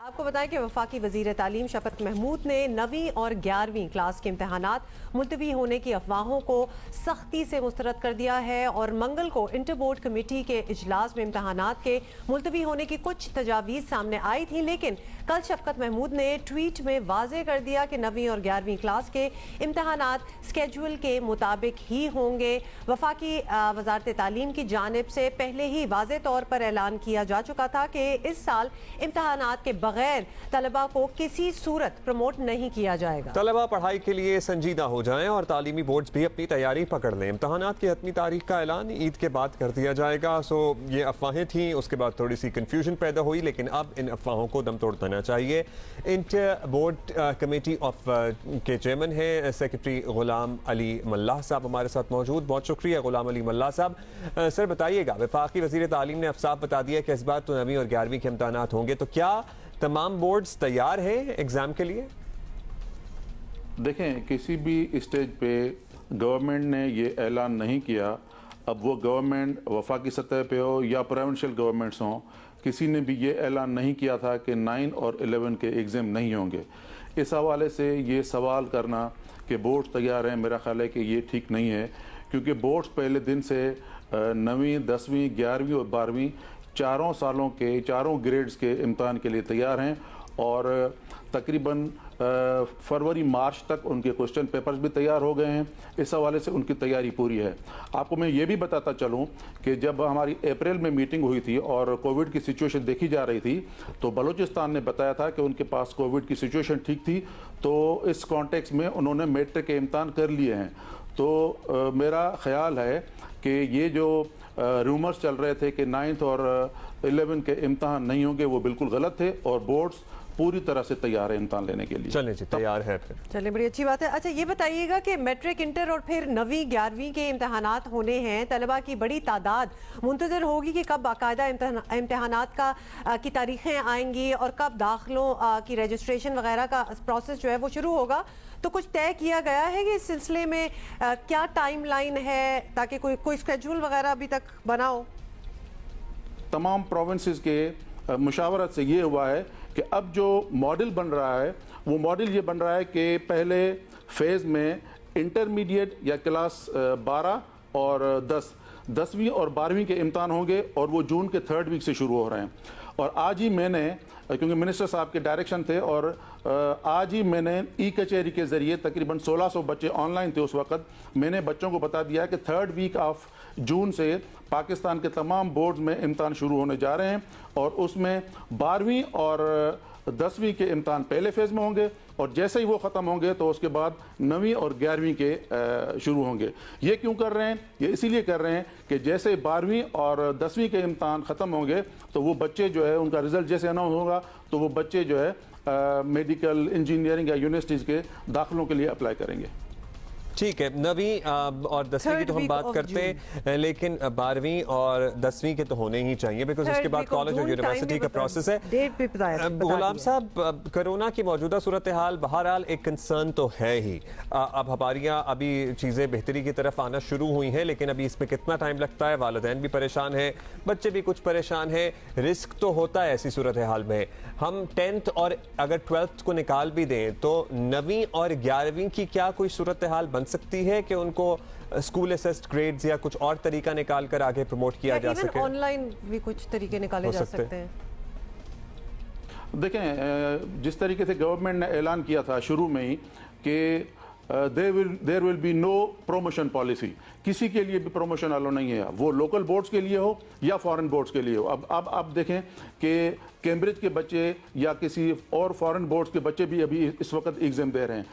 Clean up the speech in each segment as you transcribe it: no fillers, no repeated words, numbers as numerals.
आपको बताएं कि वफाकी वजीर तालीम शफकत महमूद ने 9वीं और 11वीं क्लास के इम्तहानात मुलतवी होने की अफवाहों को सख्ती से मुस्तरद कर दिया है और मंगल को इंटर बोर्ड कमेटी के इजलास में इम्तहानात के मुलतवी होने की कुछ तजावीज़ सामने आई थी, लेकिन कल शफकत महमूद ने ट्वीट में वाज़ेह कर दिया कि 9वीं और 11वीं क्लास के इम्तहानात स्केड्यूल के मुताबिक ही होंगे। वफाकी वजारत तालीम की जानिब से पहले ही वाज़ेह तौर पर ऐलान किया जा चुका था कि इस साल इम्तहानात के बगैर तलबा को किसी सूरत प्रमोट नहीं किया जाएगा। तलबा पढ़ाई के लिए संजीदा हो जाएं और तालीमी बोर्ड्स भी अपनी तैयारी पकड़ लें। इम्तहानात की हतमी तारीख का ऐलान ईद के बाद कर दिया जाएगा। सो ये अफवाहें थीं, उसके बाद थोड़ी सी कन्फ्यूजन पैदा हुई, लेकिन अब इन अफवाहों को दम तोड़ देना चाहिए। इंटर बोर्ड कमेटी ऑफ के चेयरमैन है सेक्रेटरी गुलाम अली मल्लाह साहब हमारे साथ मौजूद। बहुत शुक्रिया गुलाम अली मल्लाह साहब। सर बताइएगा, वफाकी वज़ीर तालीम ने अब साफ बता दिया कि इस बार तो 9वीं और 11वीं के इम्तहानात होंगे, तो क्या तमाम बोर्ड्स तैयार हैं एग्जाम के लिए? देखें, किसी भी स्टेज पे गवर्नमेंट ने ये ऐलान नहीं किया, अब वो गवर्नमेंट वफाकी सतह पे हो या प्रोविंशियल गवर्नमेंट्स हों, किसी ने भी ये ऐलान नहीं किया था कि 9 और 11 के एग्ज़ाम नहीं होंगे। इस हवाले से ये सवाल करना कि बोर्ड्स तैयार हैं, मेरा ख्याल है कि ये ठीक नहीं है, क्योंकि बोर्ड्स पहले दिन से 9वीं, 10वीं, 11वीं और 12वीं चारों सालों के चारों ग्रेड्स के इम्तहान के लिए तैयार हैं और तकरीबन फरवरी मार्च तक उनके क्वेश्चन पेपर्स भी तैयार हो गए हैं। इस हवाले से उनकी तैयारी पूरी है। आपको मैं ये भी बताता चलूँ कि जब हमारी अप्रैल में मीटिंग हुई थी और कोविड की सिचुएशन देखी जा रही थी, तो बलूचिस्तान ने बताया था कि उनके पास कोविड की सिचुएशन ठीक थी, तो इस कॉन्टेक्स्ट में उन्होंने मैट्रिक के इम्तहान कर लिए हैं। तो मेरा ख्याल है कि ये जो रूमर्स चल रहे थे कि 9th और 11 के इम्तहान नहीं होंगे, वो बिल्कुल गलत थे और बोर्ड्स पूरी तरह से तैयार है इम्तहान लेने के लिए। चलें जी, तैयार है फिर। चलिए, बड़ी अच्छी बात है। अच्छा, ये बताइएगा कि मैट्रिक, इंटर और फिर 9वीं 11वीं के इम्तहानात होने हैं, तलबा की बड़ी तादाद मुंतज़र होगी कि कब बाकायदा इम्तहानात की तारीखें आएंगी और कब दाखिलों की रजिस्ट्रेशन वगैरह का प्रोसेस जो है वो शुरू होगा। तो कुछ तय किया गया है कि इस सिलसिले में क्या टाइम लाइन है, ताकि कोई स्केड्यूल वगैरह अभी तक बना हो? तमाम प्रोविंसेस के मुशावरत से ये हुआ है कि अब जो मॉडल बन रहा है, वो मॉडल ये बन रहा है कि पहले फेज़ में इंटरमीडिएट या क्लास 12 और 10वीं और 12वीं के इम्तहान होंगे और वो जून के 3rd वीक से शुरू हो रहे हैं। और आज ही मैंने, क्योंकि मिनिस्टर साहब के डायरेक्शन थे, और आज ही मैंने ई कचहरी के ज़रिए तकरीबन 1600 बच्चे ऑनलाइन थे उस वक्त, मैंने बच्चों को बता दिया कि 3rd वीक ऑफ जून से पाकिस्तान के तमाम बोर्ड्स में इम्तहान शुरू होने जा रहे हैं और उसमें 12वीं और 10वीं के इम्तहान पहले फेज़ में होंगे और जैसे ही वो ख़त्म होंगे तो उसके बाद 9वीं और 11वीं के शुरू होंगे। ये क्यों कर रहे हैं? ये इसीलिए कर रहे हैं कि जैसे 12वीं और 10वीं के इम्तहान ख़त्म होंगे तो वो बच्चे जो है, उनका रिज़ल्ट जैसे अनाउंस होगा तो वो बच्चे जो है मेडिकल, इंजीनियरिंग या यूनिवर्सिटीज़ के दाखिलों के लिए अप्लाई करेंगे। ठीक है, 9वीं और 10वीं की तो हम बात करते हैं, लेकिन 12वीं और 10वीं के तो होने ही चाहिए, बिकॉज उसके बाद कॉलेज और यूनिवर्सिटी का प्रोसेस है। गुलाम साहब, कोरोना की मौजूदा सूरत हाल बहरहाल एक कंसर्न तो है ही। अब हमारे यहाँ अभी चीज़ें बेहतरी की तरफ आना शुरू हुई हैं, लेकिन अभी इसमें कितना टाइम लगता है, वालिदैन भी परेशान है, बच्चे भी कुछ परेशान है, रिस्क तो होता है ऐसी सूरत हाल में। हम 10th और अगर 12th को निकाल भी दें तो 9वीं और 11वीं की क्या कोई सूरत हाल बन सकती है कि उनको स्कूल असेस्ड ग्रेड्स या कुछ और तरीका निकाल कर आगे प्रमोट किया जा सके? ऑनलाइन भी कुछ तरीके निकाले जा सकते हैं। देखें, जिस तरीके से गवर्नमेंट ने ऐलान किया था शुरू में ही कि there will be no promotion policy, किसी के लिए भी प्रमोशन अलो नहीं है, वो लोकल बोर्ड्स के लिए हो या फॉरेन बोर्ड्स के लिए हो। अब आप देखें कि कैम्ब्रिज के बच्चे या किसी और फॉरेन बोर्ड्स के बच्चे भी अभी इस वक्त एग्ज़ाम दे रहे हैं।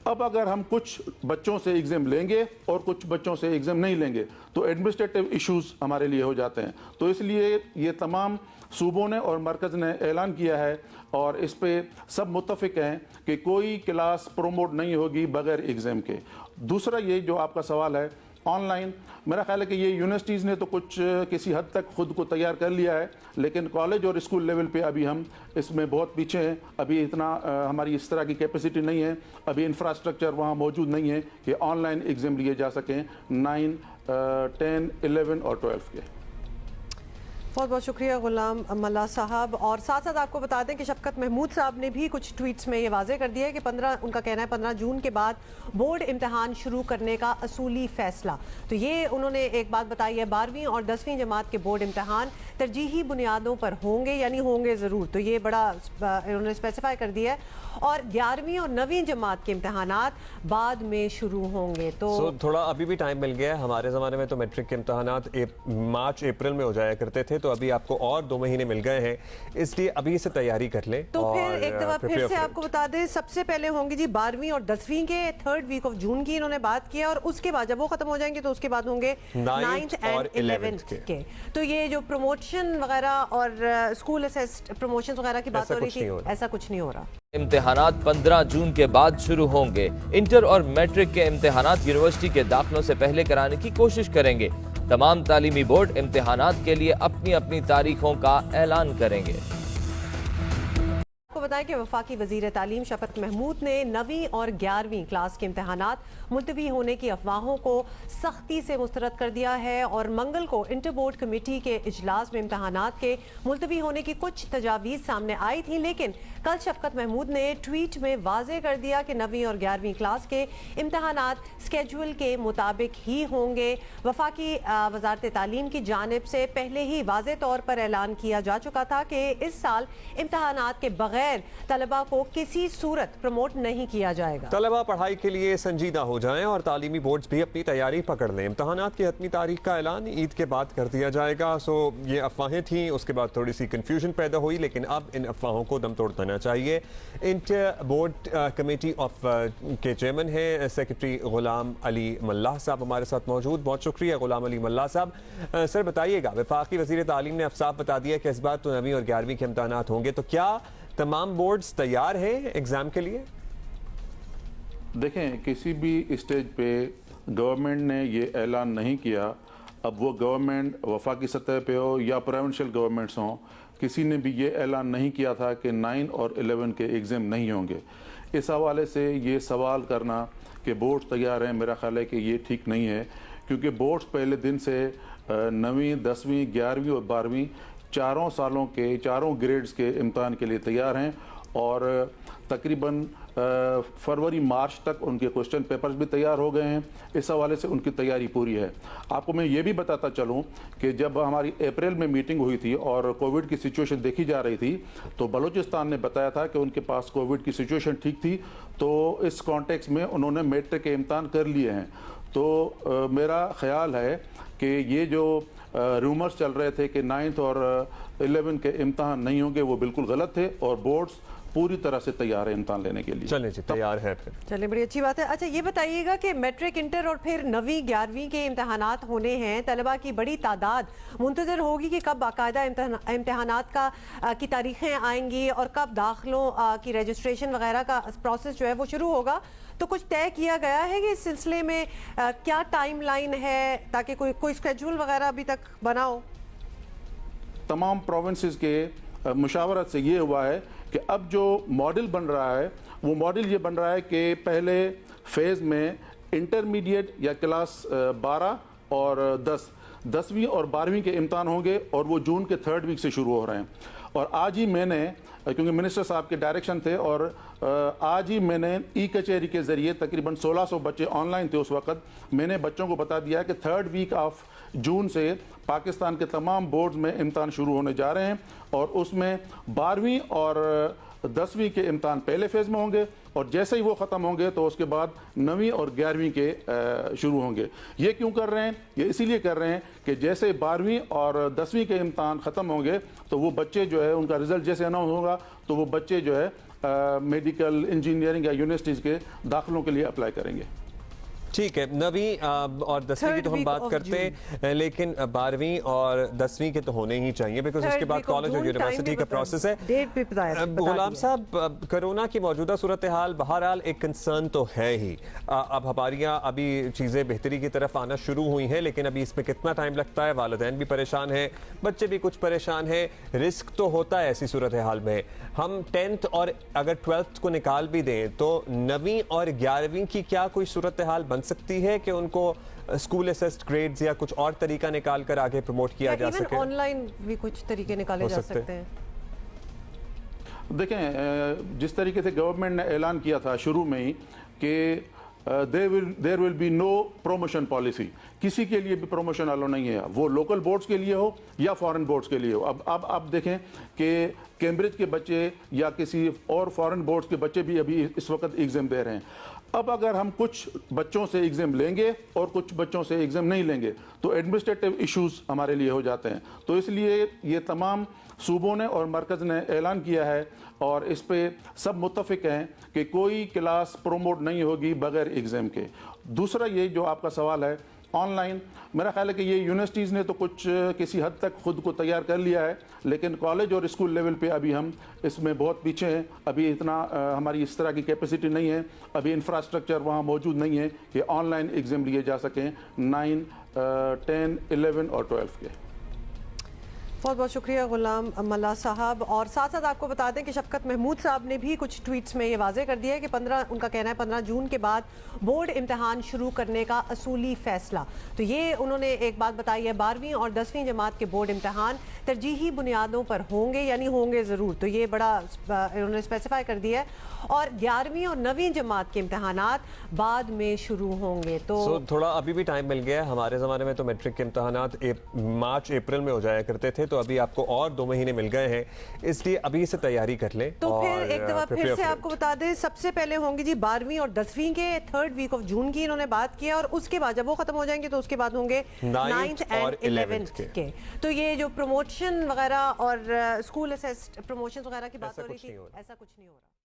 अब अगर हम कुछ बच्चों से एग्ज़ाम लेंगे और कुछ बच्चों से एग्ज़ाम नहीं लेंगे तो एडमिनिस्ट्रेटिव इश्यूज हमारे लिए हो जाते हैं। तो इसलिए ये तमाम सूबों ने और मरकज़ ने ऐलान किया है और इस पे सब मुत्तफ़िक हैं कि कोई क्लास प्रोमोट नहीं होगी बगैर एग्ज़ाम के। दूसरा, ये जो आपका सवाल है ऑनलाइन, मेरा ख्याल है कि ये यूनिवर्सिटीज़ ने तो कुछ किसी हद तक खुद को तैयार कर लिया है, लेकिन कॉलेज और स्कूल लेवल पे अभी हम इसमें बहुत पीछे हैं। अभी इतना हमारी इस तरह की कैपेसिटी नहीं है, अभी इंफ्रास्ट्रक्चर वहाँ मौजूद नहीं है कि ऑनलाइन एग्ज़ाम लिए जा सकें 9, 10, 11 और 12 के। बहुत बहुत शुक्रिया गुलाम मल्ला साहब। और साथ साथ आपको बता दें कि शफकत महमूद साहब ने भी कुछ ट्वीट्स में ये वाजे कर दिया है कि उनका कहना है 15 जून के बाद बोर्ड इम्तिहान शुरू करने का असूली फैसला। तो ये उन्होंने एक बात बताई है, 12वीं और 10वीं जमात के बोर्ड इम्तिहान तरजीही बुनियादों पर होंगे, यानी होंगे ज़रूर। तो ये बड़ा उन्होंने स्पेसिफाई कर दिया है। और 11वीं और 9वीं जमात के इम्तिहानात बाद में शुरू होंगे। तो थोड़ा अभी भी टाइम मिल गया है। हमारे ज़माने में तो मैट्रिक के इम्तिहानात मार्च अप्रैल में हो जाया करते थे, तो अभी आपको और 2 महीने मिल गए हैं, इसलिए अभी से तैयारी कर लें। तो फिर एक दफा फिर से आपको बता दें, सबसे पहले होंगे जी 12वीं और 10वीं के 3rd वीक ऑफ जून की इन्होंने बात किया, और उसके बाद जब वो खत्म हो जाएंगे तो उसके बाद होंगे 9th एंड 11th के। तो ये जो प्रमोशन वगैरह और स्कूल असेस्ड प्रमोशन वगैरह की बात हो रही थी, ऐसा कुछ नहीं हो रहा। इम्तिहानात 15 जून के बाद शुरू होंगे। इंटर और मैट्रिक के इम्तिहानात यूनिवर्सिटी के दाखिलों से पहले कराने की कोशिश करेंगे। तमाम तालीमी बोर्ड इम्तिहानात के लिए अपनी अपनी तारीखों का ऐलान करेंगे। आपको बताएं कि वफाकी वजीर तालीम शफकत महमूद ने 9वीं और 11वीं क्लास के इम्तिहानात मुलतवी होने की अफवाहों को सख्ती से मुस्तरद कर दिया है, और मंगल को इंटर बोर्ड कमेटी के इजलास में इम्तिहानात के मुलतवी होने की कुछ तजावीज़ सामने आई थी। लेकिन कल शफकत महमूद ने ट्वीट में वाजे कर दिया कि 9वीं और 11वीं क्लास के इम्तिहानात स्केड्यूल के मुताबिक ही होंगे। वफाकी वजारत तालीम की जानिब से पहले ही वाजे तौर पर ऐलान किया जा चुका था कि इस साल इम्तिहानात के बगैर तलबा को किसी सूरत प्रमोट नहीं किया जाएगा। तलबा पढ़ाई के लिए संजीदा हो जाएं और तालीमी बोर्ड्स भी अपनी तैयारी पकड़ लें। इम्तिहानात की हतमी तारीख का ऐलान ईद के बाद कर दिया जाएगा। सो ये अफवाहें थी, उसके बाद थोड़ी सी कंफ्यूजन पैदा हुई, लेकिन अब इन अफवाहों को दम तोड़ देना चाहिए। इंटर बोर्ड कमेटी ऑफ के चेयरमैन है सेक्रेटरी गुलाम अली मल्लाह साहब हमारे साथ मौजूद। बहुत शुक्रिया गुलाम अली मल्लाह साहब। सर बताइएगा, वफाकी वज़ीर तालीम ने अब साफ बता दिया कि इस बार तो 9वीं और 11वीं के इम्तिहानात होंगे, तो क्या तमाम बोर्ड्स तैयार हैं एग्जाम के लिए? देखें, किसी भी स्टेज पे गवर्नमेंट ने ये ऐलान नहीं किया, अब वो गवर्नमेंट वफाकी सतह पे हो या प्रोविंशियल गवर्नमेंट्स हों, किसी ने भी ये ऐलान नहीं किया था कि 9 और 11 के एग्ज़ाम नहीं होंगे। इस हवाले से ये सवाल करना कि बोर्ड्स तैयार हैं, मेरा ख्याल है कि ये ठीक नहीं है, क्योंकि बोर्ड्स पहले दिन से 9वीं, 10वीं, 11वीं और 12वीं चारों सालों के चारों ग्रेड्स के इम्तिहान के लिए तैयार हैं, और तकरीबन फरवरी मार्च तक उनके क्वेश्चन पेपर्स भी तैयार हो गए हैं। इस हवाले से उनकी तैयारी पूरी है। आपको मैं ये भी बताता चलूं कि जब हमारी अप्रैल में मीटिंग हुई थी और कोविड की सिचुएशन देखी जा रही थी, तो बलूचिस्तान ने बताया था कि उनके पास कोविड की सिचुएशन ठीक थी, तो इस कॉन्टेक्स्ट में उन्होंने मैट्रिक के इम्तिहान कर लिए हैं। तो मेरा ख्याल है कि ये जो रूमर्स चल रहे थे कि 9th और 11 के इम्तिहान नहीं होंगे, वो बिल्कुल गलत थे, और बोर्ड्स पूरी तरह से तैयार है इम्तिहान लेने के लिए। चलें जी, तैयार है फिर। चलिए, बड़ी अच्छी बात है। अच्छा, ये बताइएगा कि मैट्रिक, इंटर और फिर 9वीं 11वीं के इम्तिहानात होने हैं, तलबा की बड़ी तादाद मुंतजर होगी कि कब बाकायदा इम्तिहानात की तारीखें आएंगी और कब दाखिलों की रजिस्ट्रेशन वगैरह का प्रोसेस जो है वो शुरू होगा। तो कुछ तय किया गया है कि इस सिलसिले में क्या टाइम लाइन है, ताकि कोई स्केड्यूल वगैरह अभी तक बना हो? तमाम प्रोविंसेस के मुशावरत से ये हुआ है कि अब जो मॉडल बन रहा है, वो मॉडल ये बन रहा है कि पहले फेज़ में इंटरमीडिएट या क्लास 12 और 10वीं और 12वीं के इम्तिहान होंगे, और वो जून के 3rd वीक से शुरू हो रहे हैं। और आज ही मैंने, क्योंकि मिनिस्टर साहब के डायरेक्शन थे, और आज ही मैंने ई कचहरी के ज़रिए तकरीबन 1600 बच्चे ऑनलाइन थे उस वक्त, मैंने बच्चों को बता दिया कि 3rd वीक ऑफ जून से पाकिस्तान के तमाम बोर्ड्स में इम्तिहान शुरू होने जा रहे हैं, और उसमें 12वीं और 10वीं के इम्तिहान पहले फेज़ में होंगे, और जैसे ही वो ख़त्म होंगे तो उसके बाद 9वीं और 11वीं के शुरू होंगे। ये क्यों कर रहे हैं? ये इसीलिए कर रहे हैं कि जैसे 12वीं और 10वीं के इम्तिहान ख़त्म होंगे तो वो बच्चे जो है, उनका रिज़ल्ट जैसे अनाउंस होगा तो वो बच्चे जो है मेडिकल, इंजीनियरिंग या यूनिवर्सिटीज़ के दाखिलों के लिए अप्लाई करेंगे। ठीक है, 9वीं और 10वीं की तो हम बात करते हैं, लेकिन 12वीं और 10वीं के तो होने ही चाहिए, बिकॉज उसके बाद कॉलेज और यूनिवर्सिटी का प्रोसेस है। गुलाम साहब, कोरोना की मौजूदा सूरत हाल बहरहाल एक कंसर्न तो है ही। अब हमारे यहाँ अभी चीज़ें बेहतरी की तरफ आना शुरू हुई हैं, लेकिन अभी इसमें कितना टाइम लगता है, वालिदैन भी परेशान हैं, बच्चे भी कुछ परेशान हैं, रिस्क तो होता है ऐसी सूरत हाल में। हम 10th और अगर 12th को निकाल भी दें तो 9वीं और 11वीं की क्या कोई सूरत हाल बन सकती है कि उनको स्कूल असेस्ड ग्रेड्स या कुछ और तरीका निकाल कर आगे प्रमोट किया जा सके? ऑनलाइन भी कुछ तरीके निकाले जा सकते हैं। देखें, जिस तरीके से गवर्नमेंट ने ऐलान किया था शुरू में ही कि there will be no promotion policy, किसी के लिए भी प्रमोशन अलो नहीं है, वो लोकल बोर्ड्स के लिए हो या फॉरेन बोर्ड्स के लिए हो। अब आप देखें कि कैम्ब्रिज के बच्चे या किसी और फॉरेन बोर्ड्स के बच्चे भी अभी इस वक्त एग्जाम दे रहे हैं। अब अगर हम कुछ बच्चों से एग्जाम लेंगे और कुछ बच्चों से एग्जाम नहीं लेंगे तो एडमिनिस्ट्रेटिव इश्यूज हमारे लिए हो जाते हैं। तो इसलिए ये तमाम सूबों ने और मरकज़ ने ऐलान किया है और इस पे सब मुत्तफिक हैं कि कोई क्लास प्रोमोट नहीं होगी बगैर एग्ज़ाम के। दूसरा ये जो आपका सवाल है ऑनलाइन, मेरा ख्याल है कि ये यूनिवर्सिटीज़ ने तो कुछ किसी हद तक खुद को तैयार कर लिया है, लेकिन कॉलेज और स्कूल लेवल पे अभी हम इसमें बहुत पीछे हैं। अभी इतना हमारी इस तरह की कैपेसिटी नहीं है, अभी इंफ्रास्ट्रक्चर वहाँ मौजूद नहीं है कि ऑनलाइन एग्ज़ाम लिए जा सकें 9, 10, 11 और 12 के। बहुत बहुत शुक्रिया गुलाम मल्ला साहब। और साथ साथ आपको बता दें कि शफकत महमूद साहब ने भी कुछ ट्वीट्स में ये वाजे कर दिया है कि उनका कहना है 15 जून के बाद बोर्ड इम्तिहान शुरू करने का असूली फैसला। तो ये उन्होंने एक बात बताई है, 12वीं और 10वीं जमात के बोर्ड इम्तिहान तरजीही बुनियादों पर होंगे, यानी होंगे ज़रूर। तो ये बड़ा उन्होंने स्पेसिफाई कर दिया है। और 11वीं और 9वीं जमात के इम्तिहानात बाद में शुरू होंगे। तो थोड़ा अभी भी टाइम मिल गया है। हमारे ज़माने में तो मैट्रिक के इम्तिहानात मार्च अप्रैल में हो जाया करते थे, तो अभी आपको और 2 महीने मिल गए हैं, इसलिए अभी से तैयारी कर लें। तो फिर एक दफा फिर से आपको बता दें, सबसे पहले होंगे जी 12वीं और 10वीं के 3rd वीक ऑफ जून की इन्होंने बात की है, और उसके बाद जब वो खत्म हो जाएंगे तो उसके बाद होंगे 9th और 11th के। तो ये जो प्रमोशन वगैरह और स्कूल असेस्ड प्रमोशन वगैरह की बात हो रही थी, ऐसा कुछ नहीं हो रहा।